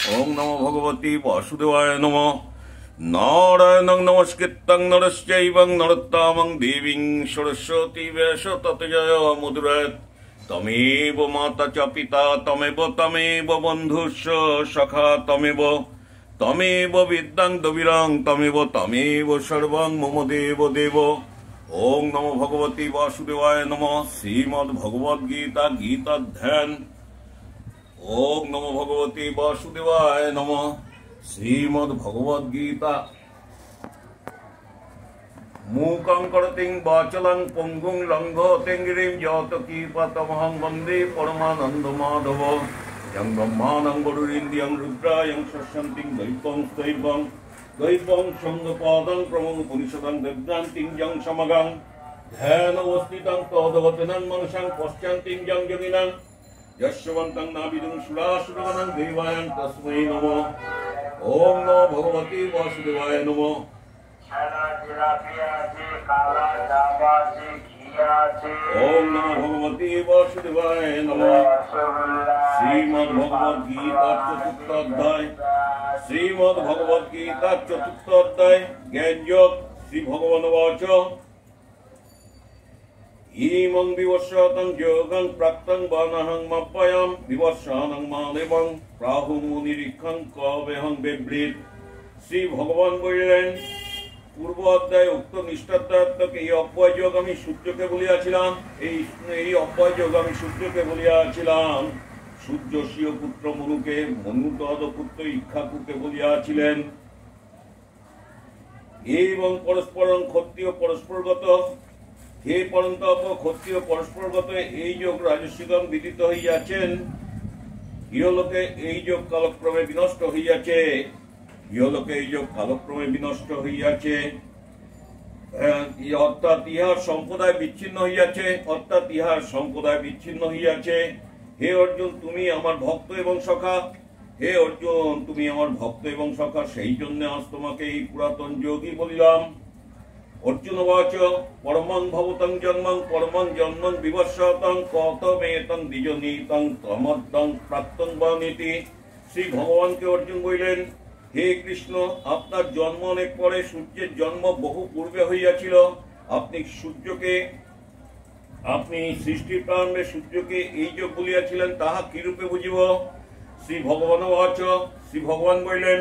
ওং নমো ভগবতী বাসুদেবায় নমঃ। নারায়ণং নমস্কৃত্যং নরশ্চৈবং নরোত্তমং দেবীং সরস্বতী ব্যাস তত জয় মুদুরয়ৎ। তমেব মাতা চ পিতা তমেব বন্ধুশ্চ সখা তমেব বিদ্যাং দবিরং তমেব সর্বং মম দেব দেব। ওং নমো ভগবতী বাসুদেবায় নমঃ। শ্রীমদ্ ভগবদ গীতা গীতাধ্যান। ওং নমো ভগবতী বাসুদেবায় নমঃ। শ্রীমদ্ ভগবদ গীতা। মূকং করতিং বাচলং পঙ্গুং লঙ্ঘয়তে গিরিং যতকীপতমহং বন্দে পরমানন্দ মাধব। যং ব্রহ্মাণং গুরুরিন্দ্রিয়ং রুদ্রায়ং শস্যন্তিং দৈবং সঙ্গপাদং প্রমুপনিষদং বিভ্রান্তিং যং সমগং ধ্যানবস্থিতং তদগতনং মনসং পশ্চান্তিং যং যোগিনং যশ্বন্তং নাবিদুং সুরাসুরগণং দেবায়ং তস্मै নমঃ। ওম নমো ভগবতী বাসুদেবায় নমঃ। ওম নমো ভগবতী বাসুদেবায় নমঃ। শ্রীমদ্ ভগবদ গীতা চতুর্থ অধ্যায়। শ্রীমদ্ ভগবদ গীতা চতুর্থ অধ্যায় জ্ঞানযোগ। শ্রী ভগবানুবাচ ইমং বিবস্বতং যোগং প্রাক্তং বানাহং মাপ্পয়াম বিবস্বানং মাদেবং প্রাহুং মুনিরিক্ষং কবেহং বিবৃত। শ্রী ভগবান বলিলেন, পূর্ব অধ্যায় উক্ত নিষ্ঠাধ্যাত্মক এই অব্যয় যোগ আমি সূর্যকে বলিয়াছিলাম। এই অব্যয় যোগ আমি সূর্যকে বলিয়াছিলাম। সূর্য স্বীয় পুত্র মনুকে, মনু তদপুত্র ইক্ষ্বাকুকে বলিয়াছিলেন। এবং পরস্পরং ক্ষত্রিয় পরস্পরগত। হে পরন্তপ, ক্ষত্রিয় পরস্পরগত এই যোগ রাজস্বীগণ বিদিত হইয়াছেন। ইহলোকে এই যোগ কালক্রমে বিনষ্ট হইয়াছে। ইহলোকে এই যোগ কালক্রমে বিনষ্ট হইয়াছে, অর্থাৎ ইহার সম্প্রদায় বিচ্ছিন্ন হইয়াছে। অর্থাৎ ইহার সম্প্রদায় বিচ্ছিন্ন হইয়াছে। হে অর্জুন, তুমি আমার ভক্ত এবং সখা। হে অর্জুন, তুমি আমার ভক্ত এবং সখা, সেই জন্য আজ তোমাকে এই পুরাতন যোগই বলিলাম। অর্জুন বাচ পরমং ভবতং জন্মং পরমং জন্মং বিবস্বতং কতমেতং দ্বিজনীতং তমদ্দং প্রাক্তং বানীতি। শ্রী ভগবানকে অর্জুন বলিলেন, হে কৃষ্ণ, আপনার জন্ম অনেক পরে, সূর্যের জন্ম বহু পূর্বে হইয়াছিল। আপনি সৃষ্টির প্রারম্ভে সূর্যকে এই যোগ বলিয়াছিলেন, তাহা কিরূপে বুঝিব? শ্রী ভগবান বাচ শ্রী ভগবান বলিলেন,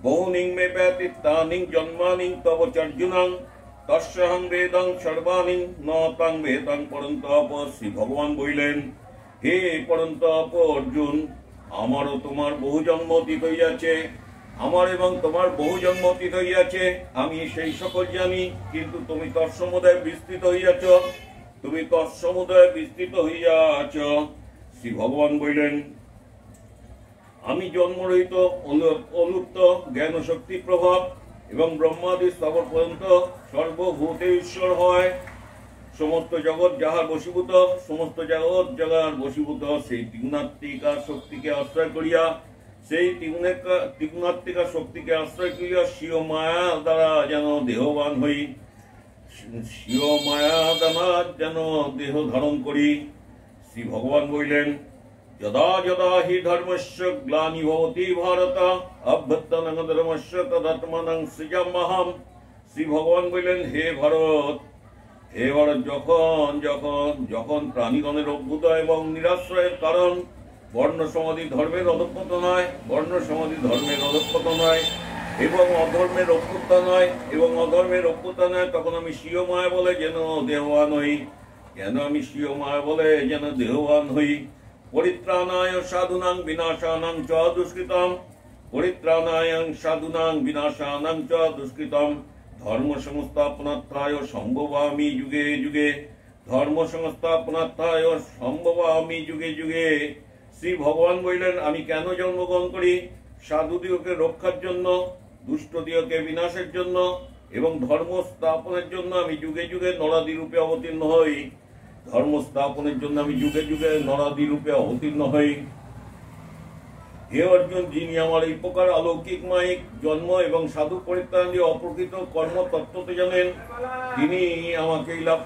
বহুনিং মে ব্যতীতানিং জন্মানিং তব চার্জুনাং তস্যহং বেদং সর্বাণি ন তাং বেদং পরন্তপ। শ্রী ভগবান বলিলেন, হে পরন্তপ অর্জুন, আমারও তোমার বহু জন্ম অতীত হইয়াছে। আমার এবং তোমার বহু জন্ম অতীত হইয়াছে, আমি সেই সকল জানি। কিন্তু তুমি তৎসমুদয়ে বিস্তৃত হইয়াছ। শ্রী ভগবান বলিলেন, আমি জন্মরহিত, অলুপ্ত, জ্ঞান শক্তি প্রভাব এবং ব্রহ্মাদি স্থবর পর্যন্ত সর্বভূতে ঈশ্বর হয়। সমস্ত জগৎ যাহার বশীভূত, সমস্ত জগৎ যাহার বশীভূত, সেই ত্রিগুণাত্মিকা শক্তিকে আশ্রয় করিয়া স্বীয় মায়া দ্বারা যেন দেহবান হই, স্বীয় মায়া দ্বারা যেন দেহ ধারণ করি। শ্রী ভগবান বলিলেন, যদা যদা হি ধর্মস্য গ্লানি ভবতি ভারত অভ্যুত্থানং ধর্মস্য তদাত্মানং সৃজাম্যহম। শ্রী ভগবান বললেন, হে ভারত, যখন প্রাণীগণের অভ্যুদয় এবং নিরাশ্রয়ের কারণ বর্ণ সমাধি ধর্মের অধঃপতন হয়, এবং অধর্মের অভ্যুত্থান হয়, তখন আমি স্বীয় মায়া বলে যেন দেহবান হই। পরিত্রাণায় সাধুনাং বিনাশানাং চ দুষ্কৃতম ধর্ম সংস্থাপনার্থায় সম্ভবামি যুগে যুগে। শ্রী ভগবান বললেন, আমি কেন জন্মগ্রহণ করি? সাধুদিগকে রক্ষার জন্য, দুষ্টদিগকে বিনাশের জন্য এবং ধর্ম স্থাপনের জন্য আমি যুগে যুগে নরাদি রূপে অবতীর্ণ হই। হে অর্জুন, যিনি আমার এই প্রকার অলৌকিক মায়িক জন্ম এবং সাধু পরিত্রাণ দিয়ে অপ্রকৃত কর্ম তত্ত্বতে জানেন, তিনি আমাকেই লাভ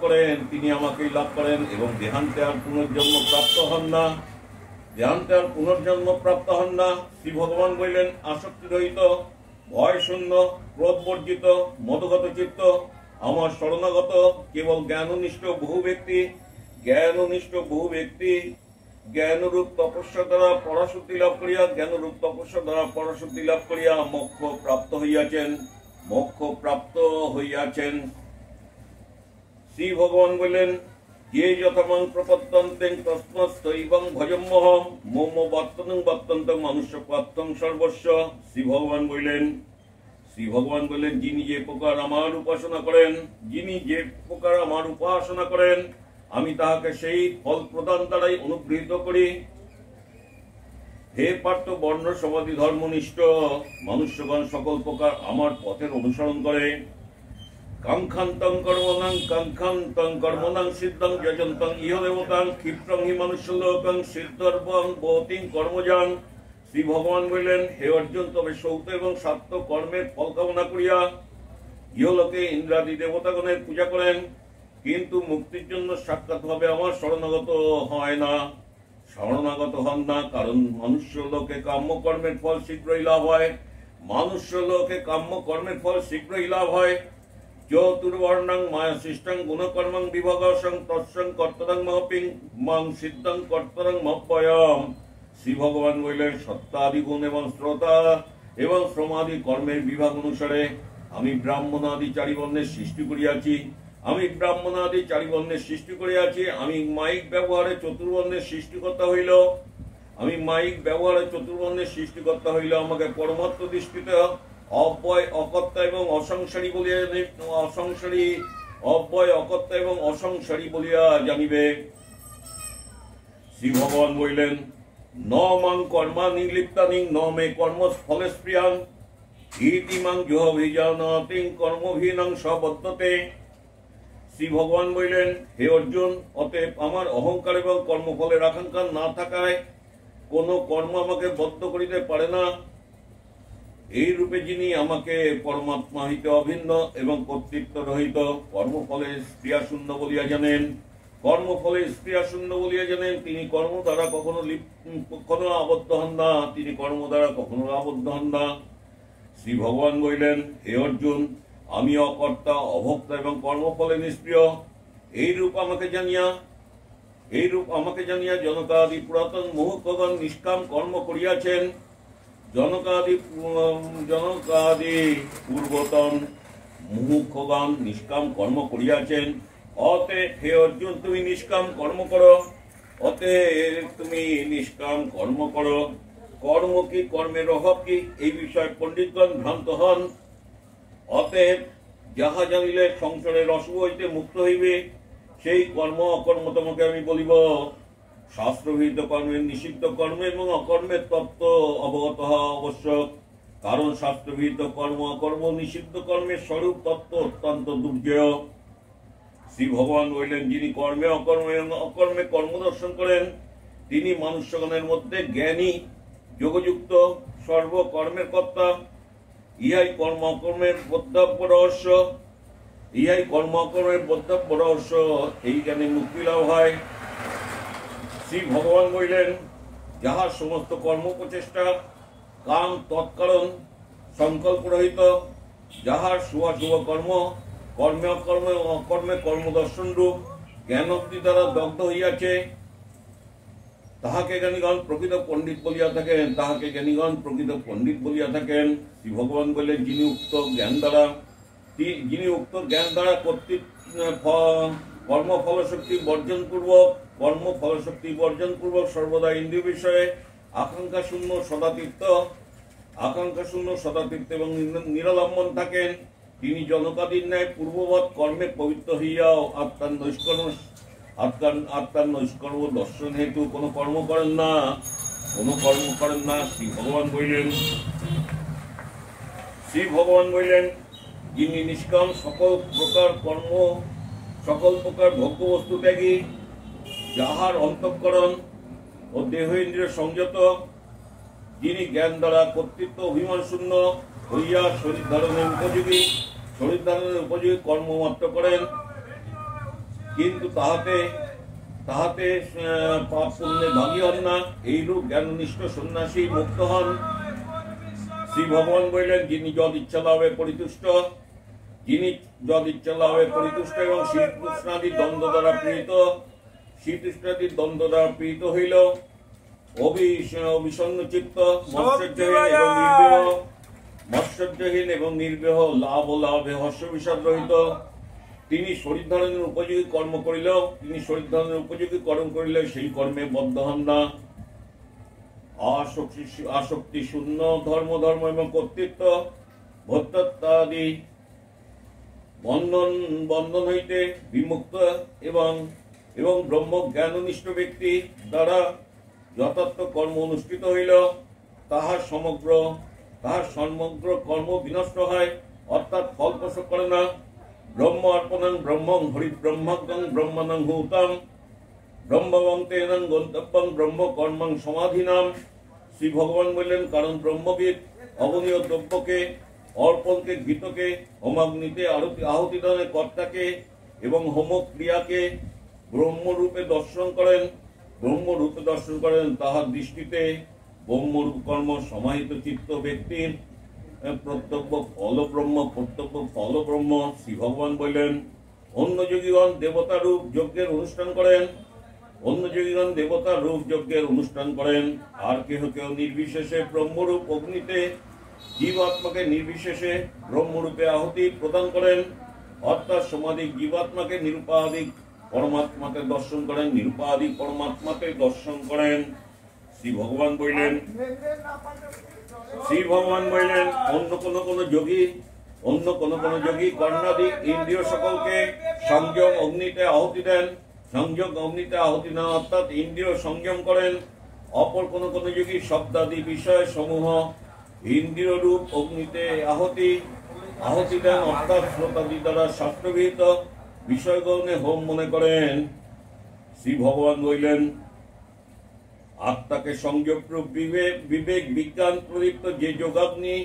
করেন এবং দেহান্তে আর পুনর্জন্ম প্রাপ্ত হন না। দেহান্তে আর পুনর্জন্ম প্রাপ্ত হন না। শ্রী ভগবান বললেন আসক্তি রহিত, ভয় শূন্য, ক্রোধ বর্জিত, মদগত চিত্ত, আমার শরণাগত কেবল জ্ঞাননিষ্ঠ বহু ব্যক্তি জ্ঞানরূপ তপস্যা দ্বারা পরাশক্তি লাভ করিয়া মোক্ষ প্রাপ্ত হইয়াছেন। শ্রী ভগবান বললেন যে যথামাং প্রপদ্যন্তেন তস্মাৎ ভজম্যহম মম বর্তন্তং মনুষ্যপাত্তং সর্বস্ব। শ্রী ভগবান বললেন যিনি যে প্রকার আমার উপাসনা করেন আমি তাহাকে সেই ফল প্রদান দ্বারাই অনুগৃহীত করি। হে পার্থ, বর্ণ সমাধি ধর্মনিষ্ঠ মনুষ্যগণ সকল প্রকার আমার পথের অনুসরণ করে। কাঙ্ক্ষান্তং কর্মণাং সিদ্ধং যজন্তং ইহ দেবতাং ক্ষিপ্রং হি মনুষ্যলোকং সিদ্ধর্বং বহতিং কর্মজাং। শ্রী ভগবান বললেন হে অর্জুন, তবে সৌত এবং সাত্য কর্মের ফল কামনা করিয়া ইহলোকে ইন্দ্রাদি দেবতাগণের পূজা করেন, কিন্তু মুক্তির জন্য সাক্ষাৎভাবে আমার শরণাগত হন না। কারণ মনুষ্য লোকে কাম্য কর্মের ফল শীঘ্রই লাভ হয়। চতুর্বর্ণং মায়া সৃষ্টং গুণকর্মং বিভগসং তৎসং কর্তরং মহপিং মাং সিদ্ধং কর্তরং মহ্বয়ম। শ্রী ভগবান বললেন সত্যাদি গুণ এবং শ্রোতা এবং শ্রমাদি কর্মের বিভাগ অনুসারে আমি ব্রাহ্মণাদি চারি বর্ণের সৃষ্টি করিয়াছি। আমি মায়িক ব্যবহারে চতুর্বর্ণের সৃষ্টিকর্তা হইল। আমাকে পরমাত্ম দৃষ্টিতে অব্যয় অকর্তা এবং অসংসারী বলিয়া জানিবে। শ্রী ভগবান বললেন ন মাং কর্মাণি লিপ্তানি ন মে কর্ম ফলে স্প্রিয়াং ইতি মাং জুহভিজানাতিং কর্মভিনাং সবদ্ধতে। শ্রী ভগবান বললেন হে অর্জুন, অতএব আমার অহংকার এবং কর্মফলের আকাঙ্ক্ষা না থাকায় কোন কর্ম আমাকে বদ্ধ করিতে পারে না। এই রূপে যিনি আমাকে পরমাত্মা হইতে অভিন্ন এবং কর্তৃত্ব রহিত কর্মফলে স্প্রিয়াশূন্য বলিয়া জানেন, তিনি কর্ম দ্বারা কখনো আবদ্ধ হন না। শ্রী ভগবান বললেন হে অর্জুন, আমি অকর্তা অভোক্তা এবং কর্মফলে নিষ্ক্রিয়। এই রূপ আমাকে জানিয়া জনকাদি পুরাতন মুহুর্খগণ নিষ্কাম কর্ম করিয়াছেন। জনকাদি পূর্বতন মুহুর্খগণ নিষ্কাম কর্ম করিয়াছেন। অতএব হে অর্জুন, তুমি নিষ্কাম কর্ম করো। কর্ম কি, কর্মের অভাব কি, এই বিষয়ে পণ্ডিতগণ ভ্রান্ত হন। অতএব যাহা জানিলে সংসারের অশুভ হইতে মুক্ত হইবে, সেই কর্ম অকর্ম তোমাকে আমি বলিব। শাস্ত্রবিহিত কর্মের, নিষিদ্ধ কর্ম এবং অকর্মের তত্ত্ব অবগত হওয়া আবশ্যক। কারণ শাস্ত্রবিহিত কর্ম, অকর্ম, নিষিদ্ধ কর্মের স্বরূপ তত্ত্ব অত্যন্ত দুর্জেয়। শ্রী ভগবান বললেন যিনি কর্মে অকর্মে কর্মদর্শন করেন তিনি মনুষ্যগণের মধ্যে জ্ঞানী, যোগযুক্ত, সর্বকর্মের কর্তা। ইহাই কর্ম অকর্মের বদ্ধব্য রহস্য। এই জ্ঞানে মুক্তি লাভ হয়। শ্রী ভগবান বললেন যাহার সমস্ত কর্ম প্রচেষ্টা কাম তৎকারণ সংকল্প রহিত, যাহার শুভাশুভ কর্মে অকর্মে কর্মদর্শন রূপ জ্ঞানোক্তি দ্বারা দগ্ধ হইয়াছে, তাহাকে জ্ঞানীগণ প্রকৃত পণ্ডিত বলিয়া থাকেন। শ্রী ভগবান বললেন যিনি উক্ত জ্ঞান দ্বারা কর্মফলশক্তি বর্জন পূর্বক সর্বদা ইন্দ্রিয় বিষয়ে আকাঙ্ক্ষা শূন্য সদাতীর্থ এবং নিরলম্বন থাকেন, তিনি জনকাদির ন্যায় পূর্ববৎ কর্মে পবিত্র হইয়াও আত্মার নৈষ্কর্ম দর্শন হেতু কোনো কর্ম করেন না। শ্রী ভগবান বললেন যিনি নিষ্কাম সকল প্রকার ভোগ্য বস্তু ত্যাগী, যাহার অন্তঃকরণ ও দেহ ইন্দ্রিয় সংযত, যিনি জ্ঞান দ্বারা কর্তৃত্ব অভিমান শূন্য হইয়া শরীর ধারণের উপযোগী কর্মমাত্র করেন, কিন্তু তাহাতে তাহাতে পাপ পুণ্যে ভাগী হন না, এইরূপ জ্ঞাননিষ্ঠ সন্ন্যাসী মুক্ত হন। শ্রী ভগবান বললেন, যিনি যদ ইচ্ছা লাভে পরিতুষ্ট, যিনি যদ ইচ্ছা লাভে পরিতুষ্ট এবং শীতকৃষ্ণাদি দ্বন্দ্ব দ্বারা পীড়িত, শীতকৃষ্ণাদি দ্বন্দ্ব দ্বারা পীড়িত হইল, অবিষণ্ণ চিত্ত, মৎসর্যহীন এবং নির্বেহ, লাভ ও লাভে হর্ষ বিষাদ রহিত, তিনি শরীর ধারণের উপযোগী কর্ম করিলেও, সেই কর্মে বদ্ধ হন না। আসক্তি শূন্য ধর্ম এবং কর্তৃত্ব ভোক্তৃত্বাদি বন্ধন হইতে বিমুক্ত এবং ব্রহ্ম জ্ঞাননিষ্ঠ ব্যক্তি দ্বারা যথার্থ কর্ম অনুষ্ঠিত হইল, তাহার সমগ্র কর্ম বিনষ্ট হয়, অর্থাৎ ফল প্রসব করে না। ব্রহ্ম অর্পণং ব্রহ্মং হরিব্রহ্মজ্ঞং ব্রহ্মণং হুতম ব্রহ্মবং তেনং গন্তব্যং ব্রহ্ম কর্মং সমাধিনাম। শ্রী ভগবান বললেন, কারণ ব্রহ্মবিদ অবনীয় দ্রব্যকে, অর্পণকে, গীতকে, হোমাগ্নিতে আহুতি দানের কর্তাকে এবং হোমক্রিয়াকে ব্রহ্মরূপে দর্শন করেন। তাহার দৃষ্টিতে ব্রহ্মরূপ কর্ম সমাহিত চিত্ত ব্যক্তির প্রত্যক্ষ ফল ব্রহ্ম। শ্রী ভগবান বললেন, অন্য যোগীগণ দেবতা রূপ যজ্ঞের অনুষ্ঠান করেন, আর কেহ নির্বিশেষে ব্রহ্মরূপ অগ্নিতে জীবাত্মাকে নির্বিশেষে ব্রহ্মরূপে আহুতি প্রদান করেন, অর্থাৎ সমাধিক জীবাত্মাকে নিরুপাধিক পরমাত্মাকে দর্শন করেন। শ্রী ভগবান বললেন, অন্য কোন যোগী কর্ণাদি ইন্দ্রিয় সকলকে সংযম অগ্নিতে আহুতি দেন, না অর্থাৎ ইন্দ্রিয় সংযম করেন। অপর কোন যোগী শব্দাদি বিষয় সমূহ ইন্দ্রিয় রূপ অগ্নিতে আহুতি দেন, অর্থাৎ শ্রোতাদি দ্বারা শাস্ত্রবিহিত বিষয়গণে হোম মনে করেন। শ্রী ভগবান বললেন, আত্মাকে সংযমরূপ বিবেক বিজ্ঞান প্রদীপ্ত যে যোগাগ্নি,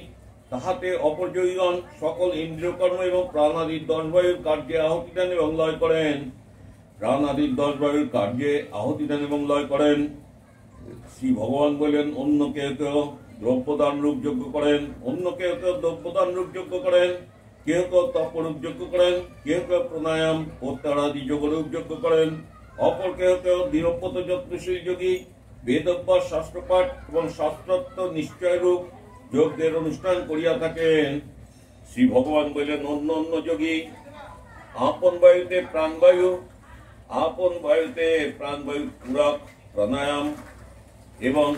তাহাতে অপরযোগীগণ সকল ইন্দ্রিয় কর্ম এবং প্রাণাদির 10 বায়ুর কার্যে আহুতি দেন এবং লয় করেন। শ্রী ভগবান বলেন, অন্য কেউ দ্রব্যদান রূপ যজ্ঞ করেন, কেউ তপরূপ যজ্ঞ করেন, কেউ প্রাণায়াম প্রত্যাহারাদি যোগরূপ যজ্ঞ করেন, অপর কেউ দৃঢ়ব্রত যত্নশীল যোগী বেদব্যাস শাস্ত্রপাঠ এবং শাস্ত্রত্ব নিশ্চয় রূপ যজ্ঞের অনুষ্ঠান করিয়া থাকেন। শ্রী ভগবান বললেন, অন্য যোগী আপন বায়ুতে প্রাণবায়ু পূরক প্রাণায়াম এবং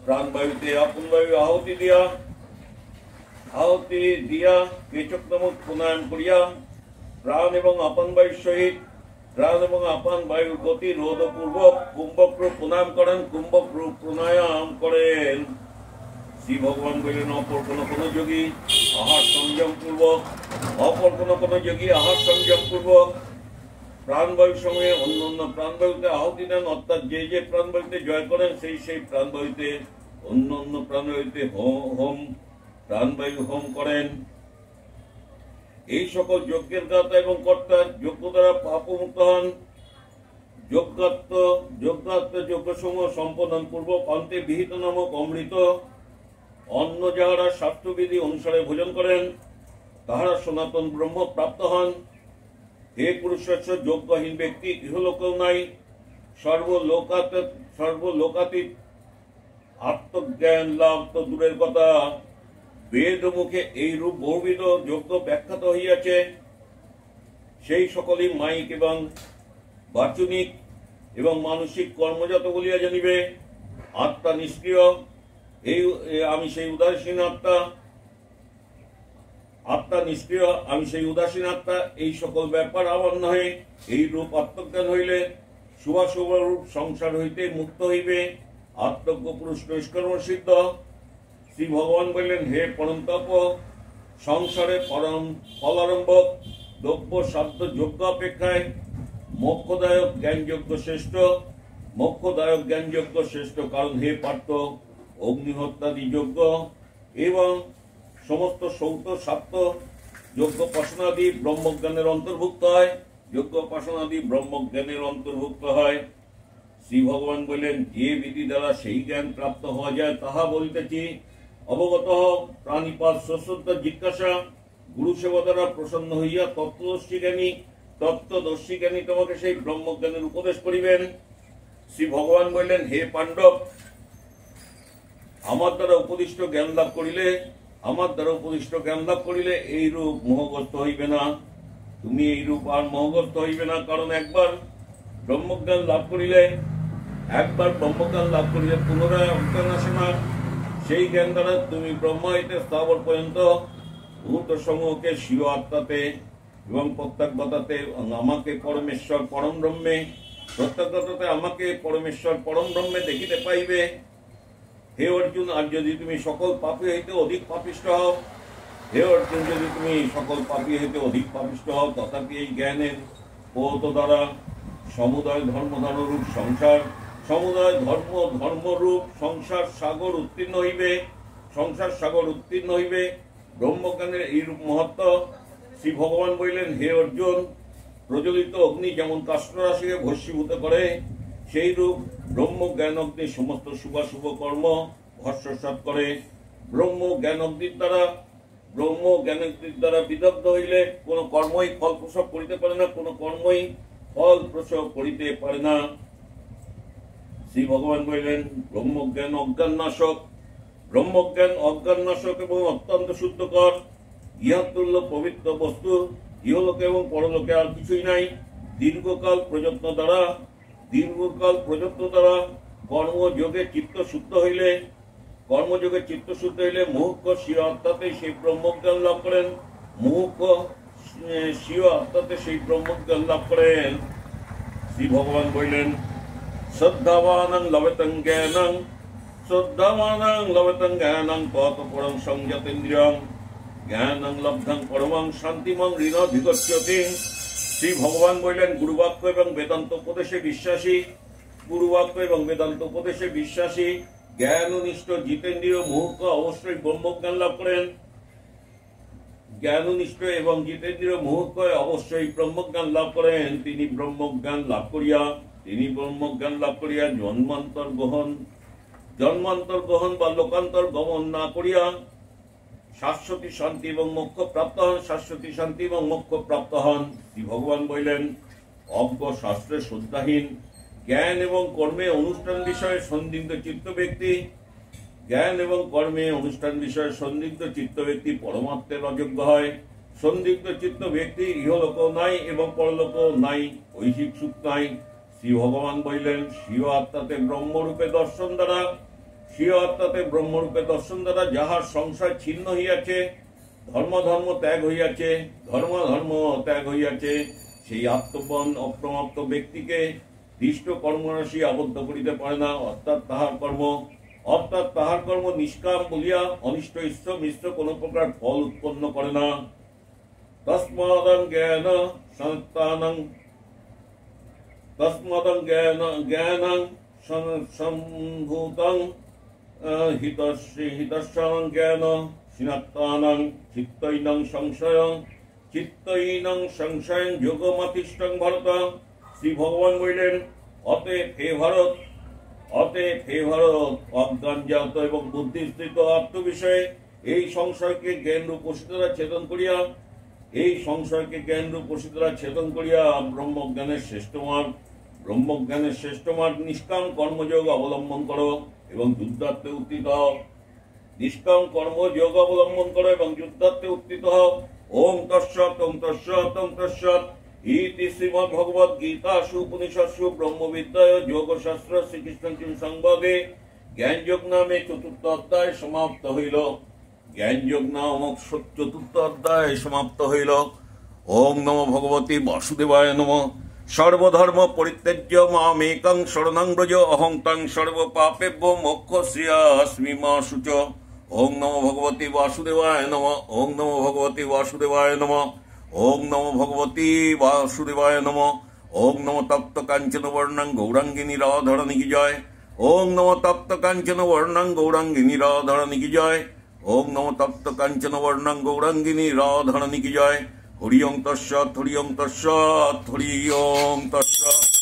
প্রাণবায়ুতে আপন বায়ু আহুতি দিয়া কেচকতম প্রাণায়াম করিয়া প্রাণ এবং আপন বায়ুর সহিত বায়ুর গতি রোধ পূর্বক কুম্ভক রূপ প্রাণায়াম করেন। শ্রী ভগবান বললেন, অপর কোন যোগী আহার সংযম পূর্বক প্রাণবায়ুর সঙ্গে অন্য প্রাণবায়ুতে আহুতি দেন, অর্থাৎ যে প্রাণবায়ুতে জয় করেন সেই প্রাণবায়ুতে অন্য প্রাণবায়ুতে প্রাণবায়ু হোম করেন। এই সকল যজ্ঞের দাতা এবং কর্তা যজ্ঞ দ্বারা পাপমুক্ত হন। যজ্ঞসমূহ সম্পাদন পূর্বক অন্তে বিহিত নামক অমৃত অন্ন যাহারা শাস্ত্রবিধি অনুসারে ভোজন করেন, তাহারা সনাতন ব্রহ্ম প্রাপ্ত হন। হে পুরুষশ্রেষ্ঠ, যজ্ঞহীন ব্যক্তি ইহলোকেও নাই, সর্বলোকাতীত আত্মজ্ঞান লাভ তো দূরের কথা, বেদ মুখে এই রূপ বহুবিধ যজ্ঞ ব্যাখ্যাত হইয়াছে। সেই সকলই মাইক এবং বাচনিক এবং মানসিক কর্মজাত বলিয়া জানিবে। আত্মা নিষ্ক্রিয়, আমি সেই উদাসীন আত্মা, এই সকল ব্যাপার আমার নহে। এই রূপ আত্মজ্ঞান হইলে শুভাশুভ রূপ সংসার হইতে মুক্ত হইবে। আত্মজ্ঞ পুরুষ নৈষ্কর্ম সিদ্ধ। শ্রী ভগবান বললেন, হে পরন্তপ, সংসারে ফলারম্ভক দ্রব্য সাধ্য যজ্ঞ অপেক্ষায় মোক্ষদায়ক জ্ঞান যজ্ঞ শ্রেষ্ঠ। কারণ হে পার্থ, অগ্নিহত্যাদি যজ্ঞ এবং সমস্ত সৌত সাত্য যজ্ঞ পাশনাদি ব্রহ্মজ্ঞানের অন্তর্ভুক্ত হয়। যজ্ঞ উপাসনাদি ব্রহ্মজ্ঞানের অন্তর্ভুক্ত হয়। শ্রী ভগবান বললেন, যে বিধি দ্বারা সেই জ্ঞান প্রাপ্ত হওয়া যায় তাহা বলিতেছি। অবগত প্রাণীপাত সশ্রদ্ধ জিজ্ঞাসা, গুরু সেবা দ্বারা প্রসন্ন হইয়া তত্ত্বদর্শী জ্ঞানী তোমাকে সেই ব্রহ্মজ্ঞানের উপদেশ করিবেন। শ্রী ভগবান বললেন, হে পাণ্ডব, আমার দ্বারা উপদিষ্ট জ্ঞান লাভ করিলে এই রূপ মোহগ্রস্ত হইবে না। তুমি এই রূপ আর মোহগ্রস্ত হইবে না, কারণ একবার ব্রহ্মজ্ঞান লাভ করিলে পুনরায় অজ্ঞান আসে না। সেই জ্ঞান দ্বারা তুমি ব্রহ্ম হইতে স্থাবর পর্যন্ত ভূত সমূহকে স্বীয় আত্মাতে এবং প্রত্যক্ষতাতে আমাকে পরমেশ্বর পরম ব্রহ্মে দেখিতে পাইবে। হে অর্জুন, আর যদি তুমি সকল পাপী হইতে অধিক পাপিষ্ঠ হও, তথাপি এই জ্ঞানের পৌত দ্বারা সমুদয় ধর্মরূপ সংসার সাগর উত্তীর্ণ হইবে। ব্রহ্মজ্ঞানের এইরূপ মহত্ব। শ্রী ভগবান বললেন, হে অর্জুন, প্রজ্বলিত অগ্নি যেমন কাষ্ঠ রাশিকে ভস্মীভূত করে, সেই রূপ ব্রহ্মজ্ঞান অগ্নি সমস্ত শুভাশুভ কর্ম ভস্মসাৎ করে। ব্রহ্মজ্ঞানগ্নির দ্বারা বিদগ্ধ হইলে কোন কর্মই ফল প্রসব করিতে পারে না। শ্রী ভগবান বললেন, ব্রহ্মজ্ঞান অজ্ঞান নাশক এবং অত্যন্ত শুদ্ধকর। ইহার তুল্য পবিত্র বস্তু ইহলোকে এবং পরলোকে আর কিছুই নাই। দীর্ঘকাল প্রযত্ন দ্বারা কর্মযোগে চিত্ত শুদ্ধ হইলে মুহুক্ষ স্বীয় আত্মাতে সেই ব্রহ্মজ্ঞান লাভ করেন। শ্রী ভগবান বললেন, শ্রদ্ধাবানং লভেতং জ্ঞানং তত পরং সংযতেন্দ্রিয়ং জ্ঞানং লব্ধং পরমং শান্তিমং ঋণধিগচ্যতে। শ্রী ভগবান বললেন, গুরুবাক্য এবং বেদান্ত উপদেশে বিশ্বাসী জ্ঞাননিষ্ঠ জিতেন্দ্রীয় মুহুর্ত অবশ্যই ব্রহ্মজ্ঞান লাভ করেন। তিনি ব্রহ্মজ্ঞান লাভ করিয়া জন্মান্তর গ্রহণ বা লোকান্তর গমন না করিয়া শাশ্বতী শান্তি এবং মোক্ষ প্রাপ্ত হন। শ্রী ভগবান বললেন, অজ্ঞ শাস্ত্রে শ্রদ্ধাহীন জ্ঞান এবং কর্মে অনুষ্ঠান বিষয়ে সন্দিগ্ধ চিত্ত ব্যক্তি পরমাত্মের অযোগ্য হয়। সন্দিগ্ধ চিত্ত ব্যক্তি ইহলোক নাই এবং পরলোক নাই, ঐহিক সুখ নাই। শ্রী ভগবান বললেন, স্বীয় আত্মাতে ব্রহ্মরূপে দর্শন দ্বারা যাহার সংসার ছিন্ন হইয়াছে, ধর্ম ত্যাগ হইয়াছে, সেই আত্মবন অপ্রমাপ্ত ব্যক্তিকে দৃষ্ট কর্মরাশি আবদ্ধ করিতে পারে না। অর্থাৎ তাহার কর্ম নিষ্কাম বলিয়া অনিষ্ট ইষ্ট মিশ্র কোন প্রকার ফল উৎপন্ন করে না। তস্মাদং জ্ঞানং সম্ভূতং হিতস্যং জ্ঞান সিনাত্তানং চিত্তৈনং সংশয়ং যোগমাতিষ্ঠং ভারত। শ্রী ভগবান বললেন, অতএব হে ভারত, অজ্ঞানজাত এবং বুদ্ধিস্থিত আত্মবিষয়ে এই সংশয়কে জ্ঞানরূপ ওষুধ দ্বারা ছেদন করিয়া ব্রহ্মজ্ঞানের শ্রেষ্ঠ মার্গ নিষ্কাম কর্মযোগ অবলম্বন করো এবং যুদ্ধার্থে উত্থিত হও। ওম তৎসৎ ইতি শ্রীমদ্ ভগবদ গীতাসু উপনিষৎসু ব্রহ্মবিদ্যায় যোগশাস্ত্র শ্রীকৃষ্ণ সংবাদে জ্ঞানযোগ নামে চতুর্থ অধ্যায় সমাপ্ত হইল। ওম নমো ভগবতে বাসুদেবায় নমঃ। সর্বধর্ম পরিত্যজ্য মামেকং শরণং ব্রজ অহং তং সর্বপাপেভ্যো মোক্ষয়িষ্যামি মা শুচ। ওম নমো ভগবতে বাসুদেবায় নমঃ। ওম নমো ভগবতে বাসুদেবায় নমঃ। ওম নমো ভগবতে বাসুদেবায় নমঃ। ওম নমো তপ্ত কাঞ্চন বর্ণং গৌরাঙ্গিনী রাধারণী কি জয়। ওম নমো তপ্ত কাঞ্চন বর্ণং গৌরাঙ্গিনী রাধারণী কি জয়। ওম নমো তপ্ত কাঞ্চন বর্ণং গৌরাঙ্গিনী রাধারণী কি জয়। হরি ওং তস্সৎ হরি ওং তস্সৎ হরি ওং তস্সৎ।